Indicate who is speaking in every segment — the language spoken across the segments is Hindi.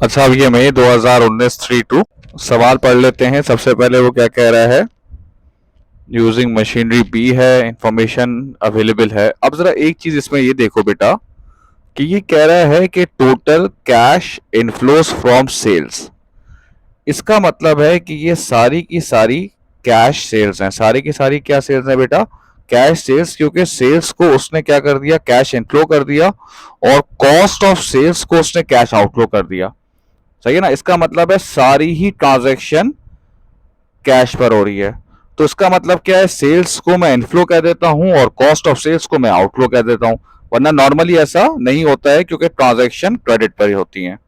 Speaker 1: अच्छा, अब ये मई 2019 3/2 सवाल पढ़ लेते हैं। सबसे पहले वो क्या कह रहा है। यूजिंग मशीनरी बी है, इंफॉर्मेशन अवेलेबल है। अब जरा एक चीज इसमें ये देखो बेटा कि ये कह रहा है कि total cash inflows from sales. इसका मतलब है कि ये सारी की सारी कैश सेल्स हैं। सारी की सारी क्या सेल्स हैं बेटा? कैश सेल्स, क्योंकि सेल्स को उसने क्या कर दिया, कैश इनफ्लो कर दिया, और कॉस्ट ऑफ सेल्स को उसने कैश आउटफ्लो कर दिया। सही है ना? इसका मतलब है सारी ही ट्रांजैक्शन कैश पर हो रही है। तो इसका मतलब क्या है, सेल्स को मैं इनफ्लो कह देता हूं और कॉस्ट ऑफ सेल्स को मैं आउटफ्लो कह देता हूं। वरना नॉर्मली ऐसा नहीं होता है, क्योंकि ट्रांजैक्शन क्रेडिट पर ही होती हैं।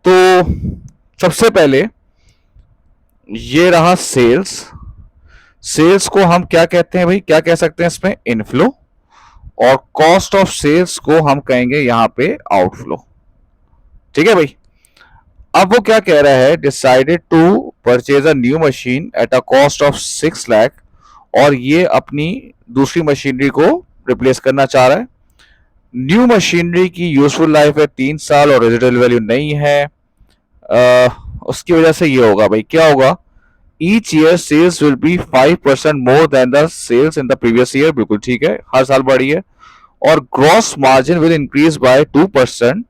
Speaker 1: तो सबसे पहले ये रहा सेल्स। सेल्स को हम क्या कहते हैं भाई, क्या कह सकते हैं इसमें? इनफ्लो। और कॉस्ट ऑफ सेल्स को हम कहेंगे यहां पे आउटफ्लो। ठीक है भाई। अब वो क्या कह रहा है, decided to purchase a new machine at a cost of 6 lakh, और ये अपनी दूसरी मशीनरी को रिप्लेस करना चाह रहा है। न्यू मशीनरी की यूजफुल लाइफ है 3 साल और रेजिडुअल वैल्यू नहीं है। उसकी वजह से ये होगा भाई, क्या होगा? Each year sales will be 5% more than the sales in the previous year. बिल्कुल ठीक है, हर साल बढ़ी है। और gross margin will increase by 2%,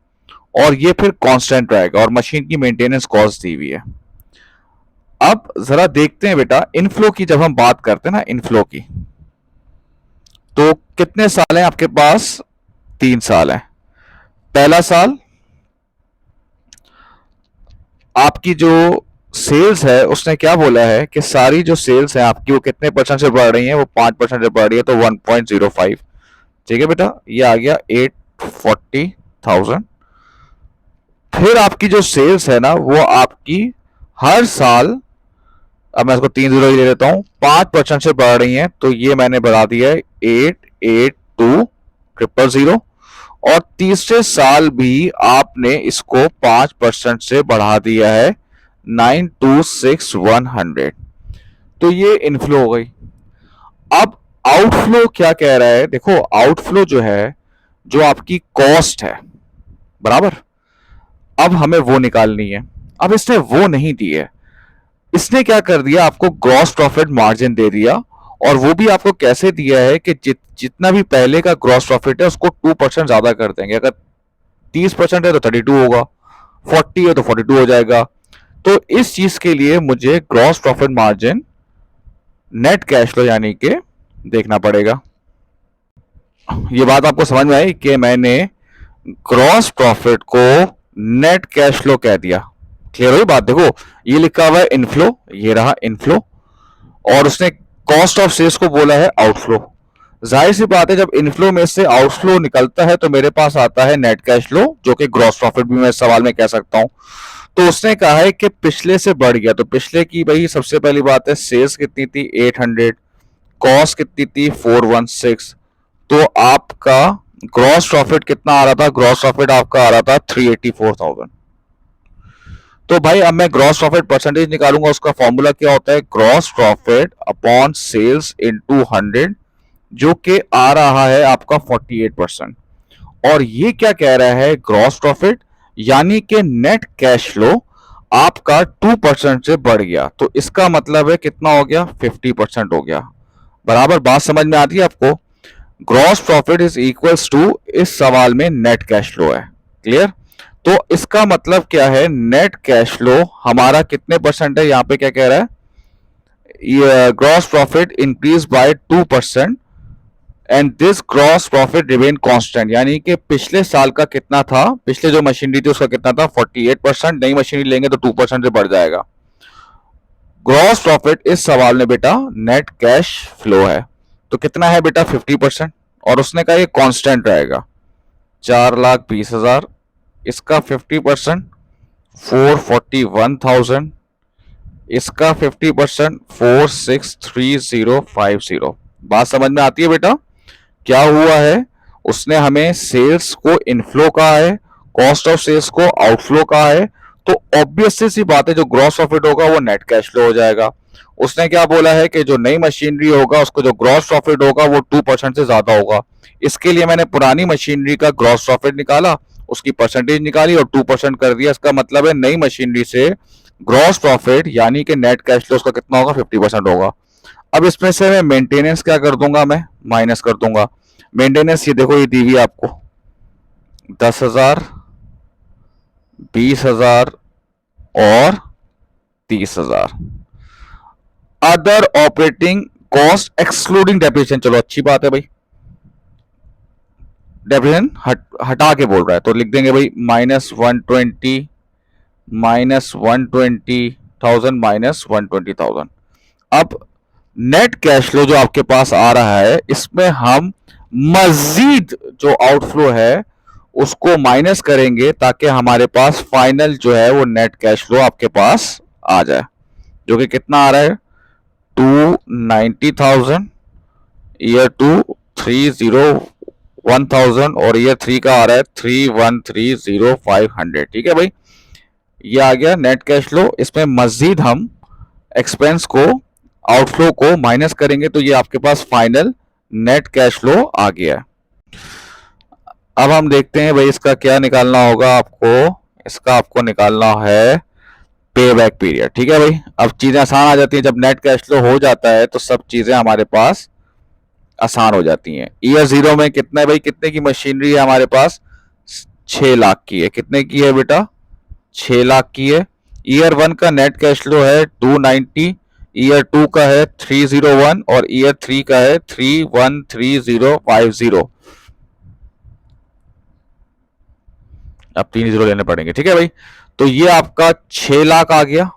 Speaker 1: और ये फिर कांस्टेंट रहेगा, और मशीन की मेंटेनेंस कॉस्ट दी हुई है। अब जरा देखते हैं बेटा, इनफ्लो की जब हम बात करते हैं ना, इनफ्लो की, तो कितने साल हैं आपके पास? 3 साल है। पहला साल आपकी जो सेल्स है उसने क्या बोला है कि सारी जो सेल्स है आपकी वो कितने परसेंट से बढ़ रही है? वो 5% से बढ़ रही है, तो 1.05। ठीक है बेटा, ये आ गया 840,000। फिर आपकी जो सेल्स है ना वो आपकी हर साल, अब मैं इसको 3 जीरो ले लेता हूं, 5% से बढ़ रही है, तो ये मैंने बढ़ा दिया है 882,000। और तीसरे साल भी आपने इसको 5% से बढ़ा दिया है 926,100। तो ये इनफ्लो हो गई। अब आउटफ्लो क्या कह रहा है? देखो, आउटफ्लो जो है, जो आपकी कॉस्ट है, बराबर, अब हमें वो निकालनी है। अब इसने वो नहीं दी है। इसने क्या कर दिया, आपको ग्रॉस प्रॉफिट मार्जिन दे दिया। और वो भी आपको कैसे दिया है कि जितना भी पहले का ग्रॉस प्रॉफिट है उसको 2% ज्यादा कर देंगे। अगर 30% है तो 32 होगा, 40 है तो 42 हो जाएगा। तो इस चीज के लिए मुझे gross profit margin net cash flow यानी कि देखना पड़ेगा। ये बात आपको समझ में आई कि मैंने ग्रॉस प्रॉफिट को नेट कैश फ्लो कह दिया? क्लियर हुई बात? देखो, ये लिखा हुआ है इनफ्लो, ये रहा इनफ्लो, और उसने कॉस्ट ऑफ सेल्स को बोला है आउटफ्लो। जाहिर सी बात है, जब इनफ्लो में से आउटफ्लो निकलता है तो मेरे पास आता है नेट कैश फ्लो, जो कि ग्रॉस प्रॉफिट भी मैं इस सवाल में कह सकता हूं। तो उसने कहा है कि पिछले से बढ़ गया, तो पिछले की भाई सबसे पहली बात है, सेल्स कितनी थी? 800। कॉस्ट कितनी थी? 416। तो आपका ग्रॉस प्रॉफिट कितना आ रहा था? ग्रॉस प्रॉफिट आपका आ रहा था 384,000। तो भाई अब मैं ग्रॉस प्रॉफिट परसेंटेज निकालूंगा। उसका फॉर्मूला क्या होता है? Gross profit upon sales into 100, जो कि आ रहा है आपका 48%। और ये क्या कह रहा है? ग्रॉस प्रॉफिट यानी कि नेट कैश फ्लो आपका 2% से बढ़ गया, तो इसका मतलब है कितना हो गया? 50% हो गया। बराबर बात समझ में आती है आपको? Gross profit is equals to, इस सवाल में नेट कैश फ्लो है। क्लियर? तो इसका मतलब क्या है? नेट कैश फ्लो हमारा कितने परसेंट है? यहां पे क्या कह रहा है? ये gross profit increase by 2%, and this gross profit remain constant. यानी कि पिछले साल का कितना था, पिछले जो मशीनरी थी उसका कितना था? 48%। नई मशीनरी लेंगे तो 2% से बढ़ जाएगा। ग्रॉस प्रॉफिट इस सवाल में बेटा नेट कैश फ्लो है, तो कितना है बेटा? 50%। और उसने कहा ये कांस्टेंट रहेगा, 4,20,000। इसका 50% 441,000। इसका 50% 463,050। बात समझ में आती है बेटा? क्या हुआ है? उसने हमें सेल्स को इनफ्लो कहा है, कॉस्ट ऑफ सेल्स को आउटफ्लो कहा है। तो ऑब्वियस सी बात है, जो ग्रॉस प्रॉफिट होगा वो नेट कैश फ्लो हो जाएगा। उसने क्या बोला है कि जो नई मशीनरी होगा उसको जो ग्रॉस प्रॉफिट होगा वो 2% से ज्यादा होगा। इसके लिए मैंने पुरानी मशीनरी का ग्रॉस प्रॉफिट निकाला, उसकी परसेंटेज निकाली और 2% कर दिया। इसका मतलब है नई मशीनरी से ग्रॉस प्रॉफिट यानी कि नेट कैश फ्लो उसका कितना होगा, 50% होगा। अब इसमें से मैं मेंटेनेंस क्या कर दूंगा, मैं माइनस कर दूंगा। मेंटेनेंस ये देखो, ये दी हुई है आपको 10,000, 20,000 और 30,000। Other operating cost excluding depreciation, चलो अच्छी बात है भाई, डेप्रिसिएशन हटा के बोल रहा है तो लिख देंगे भाई -120, -120,000, -120,000। अब नेट कैश फ्लो जो आपके पास आ रहा है, इसमें हम मजीद जो आउटफ्लो है उसको माइनस करेंगे ताकि हमारे पास फाइनल जो है वो नेट कैश फ्लो आपके पास आ जाए, जो कि कितना आ रहा है 290,000, ईयर 2 301,000 और ईयर 3 का आ रहा है 313,500। ठीक है भाई, ये आ गया नेट कैश फ्लो। इसमें मजीद हम एक्सपेंस को, आउटफ्लो को माइनस करेंगे तो ये आपके पास फाइनल नेट कैश फ्लो आ गया। अब हम देखते हैं भाई इसका क्या निकालना होगा आपको। इसका आपको निकालना है पे बैक पीरियड। ठीक है भाई, अब चीजें आसान आ जाती हैं जब नेट कैश फ्लो हो जाता है तो सब चीजें हमारे पास आसान हो जाती हैं। ईयर 0 में कितना है भाई, कितने की मशीनरी है हमारे पास, 6 लाख की है। कितने की है बेटा, 6 लाख की है। ईयर 1 का नेट कैश फ्लो है 290, ईयर 2 का है 301 और ईयर 3 का है 313,050। अब 3 जीरो लेने पड़ेंगे। ठीक है भाई, तो ये आपका 6 लाख आ गया।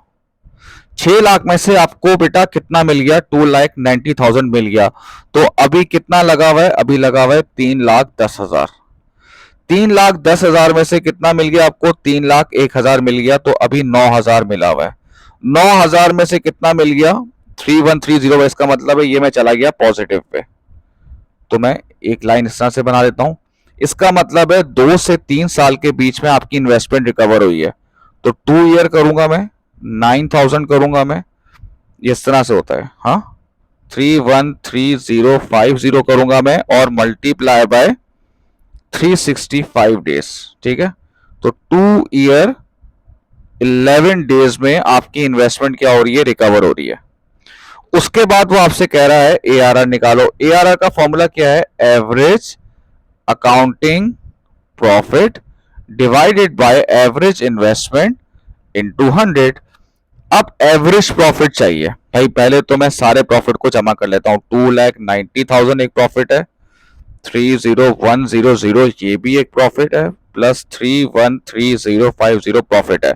Speaker 1: 6 लाख में से आपको बेटा कितना मिल गया, 2,90,000 मिल गया। तो अभी कितना लगा हुआ है, अभी लगा हुआ है 3,10,000। 3,10,000 में से कितना मिल गया आपको, 3,01,000 मिल गया। तो अभी 9,000 मिला हुआ है। 9,000 में से कितना मिल गया, 3,130। इसका मतलब है ये मैं चला गया पॉजिटिव पे, तो मैं एक लाइन इस तरह से बना देता हूं। इसका मतलब है 2 से 3 साल के बीच में आपकी इन्वेस्टमेंट रिकवर हुई है। तो 2 ईयर करूंगा मैं, 9,000 करूंगा मैं, इस तरह से होता है। हाँ, 3,130,50 करूंगा मैं और मल्टीप्लाई बाय 365 डेज। ठीक है, तो 2 ईयर 11 डेज में आपकी इन्वेस्टमेंट क्या हो रही है, रिकवर हो रही है। उसके बाद वो आपसे कह रहा है ARR निकालो। ARR का फॉर्मूला क्या है, average accounting profit divided by average investment into 100। अब एवरेज प्रॉफिट चाहिए भाई, पहले तो मैं सारे प्रॉफिट को जमा कर लेता हूं। 2,90,000 एक प्रॉफिट है, 301,000 ये भी एक प्रॉफिट है, प्लस 313,050 प्रॉफिट है।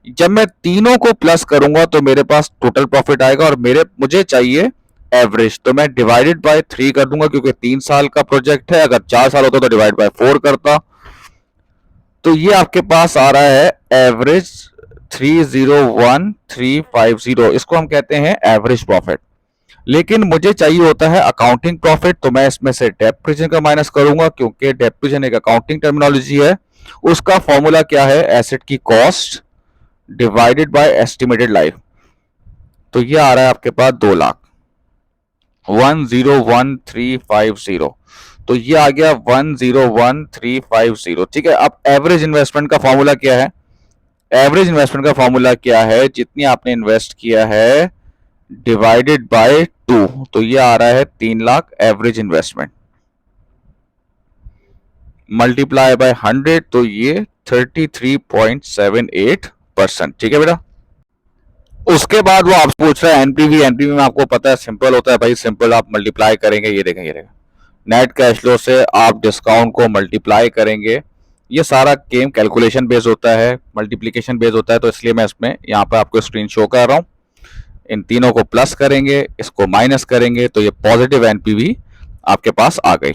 Speaker 1: जब मैं तीनों को प्लस करूंगा तो मेरे पास टोटल प्रॉफिट आएगा और मुझे चाहिए एवरेज। तो मैं डिवाइडेड बाय 3 कर दूंगा क्योंकि 3 साल का प्रोजेक्ट है। अगर 4 साल होता तो डिवाइड बाय 4 करता। तो ये आपके पास आ रहा है एवरेज 301,350। इसको हम कहते हैं एवरेज प्रॉफिट। लेकिन मुझे चाहिए होता है अकाउंटिंग प्रॉफिट, तो मैं इसमें से डेप्रिसिएशन का माइनस करूंगा क्योंकि डेप्रिसिएशन एक अकाउंटिंग टर्मिनोलॉजी है। उसका फॉर्मूला क्या है, एसेट की cost divided by estimated life. तो ये आ रहा है आपके पास 2 लाख, 101,350। तो ये आ गया 101,350। ठीक है, अब एवरेज इन्वेस्टमेंट का फॉर्मूला क्या है, एवरेज इन्वेस्टमेंट का फॉर्मूला क्या है, जितनी आपने इन्वेस्ट किया है डिवाइडेड बाय 2। तो ये आ रहा है 3 lakh average investment, multiply by 100 तो ये 33.78%। ठीक है बेटा, उसके बाद वो आपसे पूछ रहा है एनपीवी। एनपीवी में आपको पता है सिंपल होता है भाई, सिंपल आप मल्टीप्लाई करेंगे। ये देखें, ये देखें, नेट कैश फ्लो से आप डिस्काउंट को मल्टीप्लाई करेंगे। ये सारा गेम कैलकुलेशन बेस होता है, मल्टीप्लिकेशन बेस होता है, तो इसलिए मैं इसमें यहाँ पे आपको स्क्रीन शो कर रहा हूँ। इन तीनों को प्लस करेंगे, इसको माइनस करेंगे, तो ये पॉजिटिव एनपीवी आपके पास आ गई।